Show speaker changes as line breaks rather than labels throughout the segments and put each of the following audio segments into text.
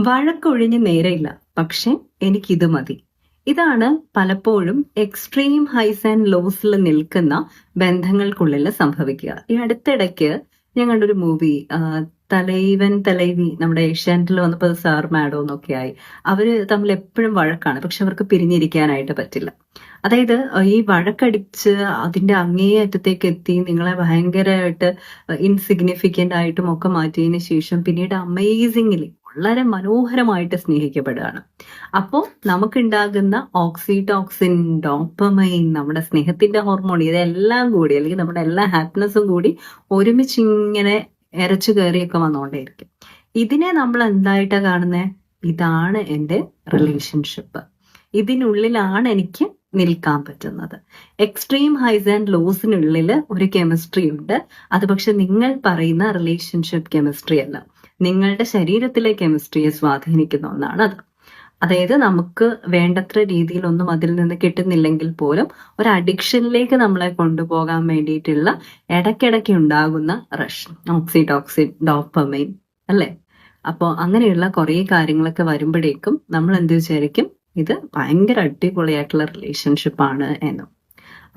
വഴക്കൊഴിഞ്ഞ് നേരെയില്ല, പക്ഷെ എനിക്കിത് മതി. ഇതാണ് പലപ്പോഴും എക്സ്ട്രീം ഹൈസ് ആൻഡ് ലോസിൽ നിൽക്കുന്ന ബന്ധങ്ങൾക്കുള്ളിൽ സംഭവിക്കുക. ഈ അടുത്തിടയ്ക്ക് ഞാൻ കണ്ടൊരു മൂവി, തലൈവൻ തലൈവി, നമ്മുടെ ഏഷ്യാനെറ്റിൽ വന്നപ്പോൾ സാർ മാഡോ എന്നൊക്കെ ആയി. അവര് തമ്മിൽ എപ്പോഴും വഴക്കാണ്, പക്ഷെ അവർക്ക് പിരിഞ്ഞിരിക്കാനായിട്ട് പറ്റില്ല. അതായത് ഈ വഴക്കടിച്ച് അതിന്റെ അങ്ങേയറ്റത്തേക്ക് എത്തി നിങ്ങളെ ഭയങ്കരമായിട്ട് ഇൻസിഗ്നിഫിക്കന്റ് ആയിട്ടും ഒക്കെ മാറ്റിയതിന് ശേഷം പിന്നീട് അമേസിംഗ്ലി വളരെ മനോഹരമായിട്ട് സ്നേഹിക്കപ്പെടുകയാണ്. അപ്പോൾ നമുക്കുണ്ടാകുന്ന ഓക്സിറ്റോക്സിൻ, ഡോപ്പമൈൻ, നമ്മുടെ സ്നേഹത്തിന്റെ ഹോർമോൺ, ഇതെല്ലാം കൂടി അല്ലെങ്കിൽ നമ്മുടെ എല്ലാ ഹാപ്പിനെസ്സും കൂടി ഒരുമിച്ച് ഇങ്ങനെ ഇരച്ചു കയറിയൊക്കെ വന്നുകൊണ്ടേയിരിക്കും. ഇതിനെ നമ്മൾ എന്തായിട്ടാ കാണുന്നത്? ഇതാണ് എൻ്റെ റിലേഷൻഷിപ്പ്, ഇതിനുള്ളിലാണ് എനിക്ക് നിൽക്കാൻ പറ്റുന്നത്. എക്സ്ട്രീം ഹൈസ് ആൻഡ് ലോസിനുള്ളിൽ ഒരു കെമിസ്ട്രി ഉണ്ട്. അത് പക്ഷെ നിങ്ങൾ പറയുന്ന റിലേഷൻഷിപ്പ് കെമിസ്ട്രി അല്ല, നിങ്ങളുടെ ശരീരത്തിലെ കെമിസ്ട്രിയെ സ്വാധീനിക്കുന്ന ഒന്നാണ് അത്. അതായത് നമുക്ക് വേണ്ടത്ര രീതിയിലൊന്നും അതിൽ നിന്ന് കിട്ടുന്നില്ലെങ്കിൽ പോലും ഒരു അഡിക്ഷനിലേക്ക് നമ്മളെ കൊണ്ടുപോകാൻ വേണ്ടിയിട്ടുള്ള ഇടയ്ക്കിടയ്ക്ക് ഉണ്ടാകുന്ന റഷ്, ഓക്സിറ്റോക്സിൻ, ഡോപ്പമൈൻ അല്ലേ? അപ്പോൾ അങ്ങനെയുള്ള കുറേ കാര്യങ്ങളൊക്കെ വരുമ്പോഴേക്കും നമ്മൾ എന്ത് വിചാരിക്കും, ഇത് ഭയങ്കര അടിപൊളിയായിട്ടുള്ള റിലേഷൻഷിപ്പ് ആണ് എന്നും.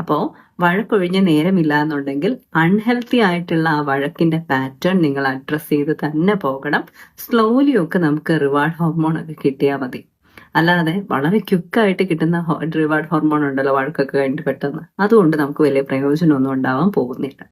അപ്പോൾ വഴക്കൊഴിഞ്ഞ നേരമില്ല എന്നുണ്ടെങ്കിൽ അൺഹെൽത്തി ആയിട്ടുള്ള ആ വഴക്കിന്റെ പാറ്റേൺ നിങ്ങൾ അഡ്രസ് ചെയ്ത് തന്നെ പോകണം. സ്ലോലി ഒക്കെ നമുക്ക് റിവാർഡ് ഹോർമോൺ ഒക്കെ കിട്ടിയാൽ മതി. അല്ലാതെ വളരെ ക്വിക്കായിട്ട് കിട്ടുന്ന റിവാർഡ് ഹോർമോൺ ഉണ്ടല്ലോ വഴക്കൊക്കെ കഴിഞ്ഞിട്ട് പെട്ടെന്ന്, അതുകൊണ്ട് നമുക്ക് വലിയ പ്രയോജനമൊന്നും ഉണ്ടാവാൻ പോകുന്നില്ല.